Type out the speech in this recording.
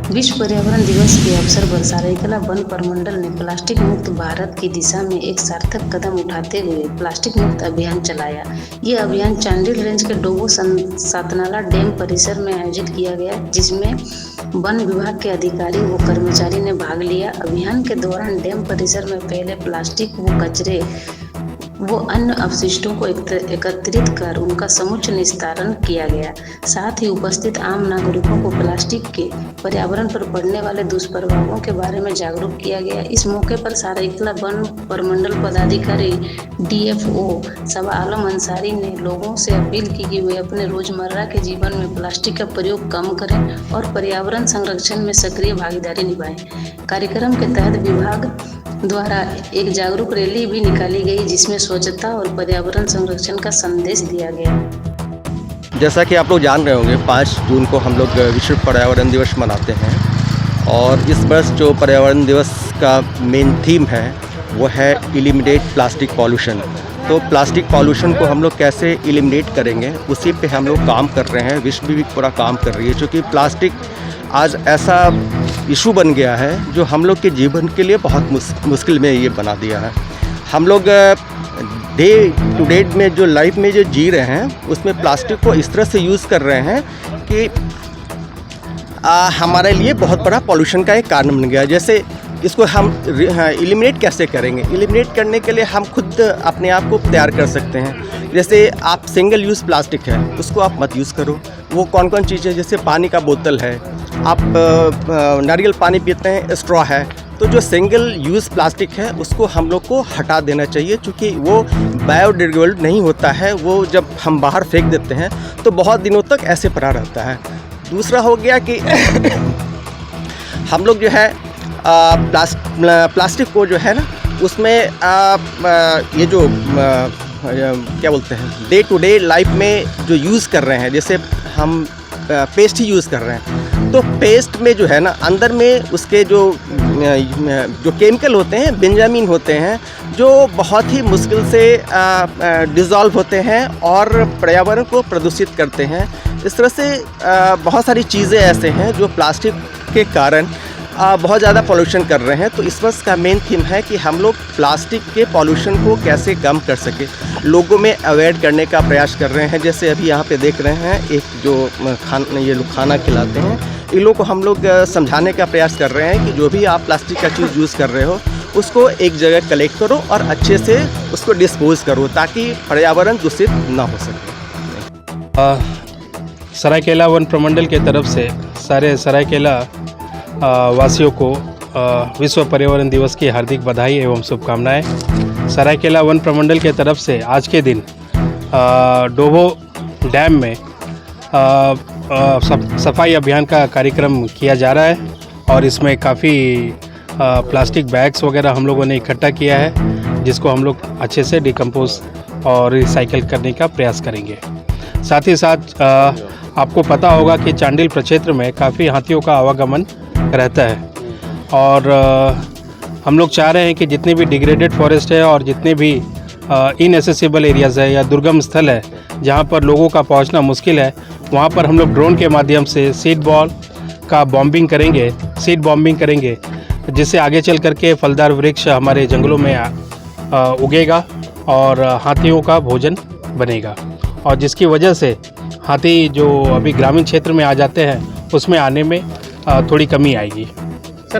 विश्व पर्यावरण दिवस के अवसर पर सरायकेला वन प्रमंडल ने प्लास्टिक मुक्त भारत की दिशा में एक सार्थक कदम उठाते हुए प्लास्टिक मुक्त अभियान चलाया। ये अभियान चांडिल रेंज के डोबो सातनाला डैम परिसर में आयोजित किया गया, जिसमें वन विभाग के अधिकारी व कर्मचारी ने भाग लिया। अभियान के दौरान डैम परिसर में फैले प्लास्टिक व कचरे वो अन्य अवशिष्टों को एकत्रित कर उनका समुचित निस्तारण किया गया। साथ ही उपस्थित आम नागरिकों को प्लास्टिक के पर्यावरण पर पड़ने वाले दुष्प्रभावों के बारे में जागरूक किया गया। इस मौके पर सरायकेला वन प्रमंडल पदाधिकारी DFO सबा आलम अंसारी ने लोगों से अपील की कि वे अपने रोजमर्रा के जीवन में प्लास्टिक का प्रयोग कम करें और पर्यावरण संरक्षण में सक्रिय भागीदारी निभाएं। कार्यक्रम के तहत विभाग द्वारा एक जागरूक रैली भी निकाली गई, जिसमें स्वच्छता और पर्यावरण संरक्षण का संदेश दिया गया। जैसा कि आप लोग जान रहे होंगे, 5 जून को हम लोग विश्व पर्यावरण दिवस मनाते हैं और इस वर्ष जो पर्यावरण दिवस का मेन थीम है वो है एलिमिनेट प्लास्टिक पॉल्यूशन। तो प्लास्टिक पॉल्यूशन को हम लोग कैसे एलिमिनेट करेंगे, उसी पे हम लोग काम कर रहे हैं। विश्व भी पूरा काम कर रही है, क्योंकि प्लास्टिक आज ऐसा इशू बन गया है जो हम लोग के जीवन के लिए बहुत मुश्किल में ये बना दिया है। हम लोग डे टू डे में जो लाइफ में जो जी रहे हैं उसमें प्लास्टिक को इस तरह से यूज़ कर रहे हैं कि हमारे लिए बहुत बड़ा पॉल्यूशन का एक कारण बन गया है। जैसे इसको हम एलिमिनेट कैसे करेंगे? एलिमिनेट करने के लिए हम खुद अपने आप को तैयार कर सकते हैं। जैसे आप सिंगल यूज़ प्लास्टिक है उसको आप मत यूज़ करो। वो कौन कौन चीज़ें, जैसे पानी का बोतल है, आप नारियल पानी पीते हैं, स्ट्रॉ है, तो जो सिंगल यूज़ प्लास्टिक है उसको हम लोग को हटा देना चाहिए, क्योंकि वो बायोडिग्रेडेबल नहीं होता है। वो जब हम बाहर फेंक देते हैं तो बहुत दिनों तक ऐसे पड़ा रहता है। दूसरा हो गया कि हम लोग जो है प्लास्टिक को जो है ना उसमें ये जो क्या बोलते हैं, डे टू डे लाइफ में जो यूज़ कर रहे हैं, जैसे हम पेस्ट ही यूज़ कर रहे हैं, तो पेस्ट में जो है ना अंदर में उसके जो केमिकल होते हैं, बेंजामिन होते हैं, जो बहुत ही मुश्किल से डिज़ोल्व होते हैं और पर्यावरण को प्रदूषित करते हैं। इस तरह से बहुत सारी चीज़ें ऐसे हैं जो प्लास्टिक के कारण बहुत ज़्यादा पॉल्यूशन कर रहे हैं। तो इस वर्ष का मेन थीम है कि हम लोग प्लास्टिक के पॉल्यूशन को कैसे कम कर सके, लोगों में अवॉइड करने का प्रयास कर रहे हैं। जैसे अभी यहाँ पे देख रहे हैं एक जो ये लोग खाना खिलाते हैं, इन लोगों को हम लोग समझाने का प्रयास कर रहे हैं कि जो भी आप प्लास्टिक का चीज़ यूज़ कर रहे हो उसको एक जगह कलेक्ट करो और अच्छे से उसको डिस्पोज करो, ताकि पर्यावरण दूषित ना हो सके। सरायकेला वन प्रमंडल के तरफ से सारे सरायकेला वासियों को विश्व पर्यावरण दिवस की हार्दिक बधाई एवं शुभकामनाएं। सरायकेला वन प्रमंडल के तरफ से आज के दिन डोबो डैम में सफाई अभियान का कार्यक्रम किया जा रहा है और इसमें काफ़ी प्लास्टिक बैग्स वगैरह हम लोगों ने इकट्ठा किया है, जिसको हम लोग अच्छे से डिकम्पोज और रिसाइकिल करने का प्रयास करेंगे। साथ ही साथ आपको पता होगा कि चांडिल प्रक्षेत्र में काफ़ी हाथियों का आवागमन रहता है और हम लोग चाह रहे हैं कि जितने भी डिग्रेडेड फॉरेस्ट है और जितने भी इनएसेसिबल एरियाज़ है या दुर्गम स्थल है जहाँ पर लोगों का पहुँचना मुश्किल है, वहाँ पर हम लोग ड्रोन के माध्यम से सीड बॉल का बॉम्बिंग करेंगे, जिससे आगे चल करके फलदार वृक्ष हमारे जंगलों में उगेगा और हाथियों का भोजन बनेगा, और जिसकी वजह से हाथी जो अभी ग्रामीण क्षेत्र में आ जाते हैं उसमें आने में थोड़ी कमी आएगी। सर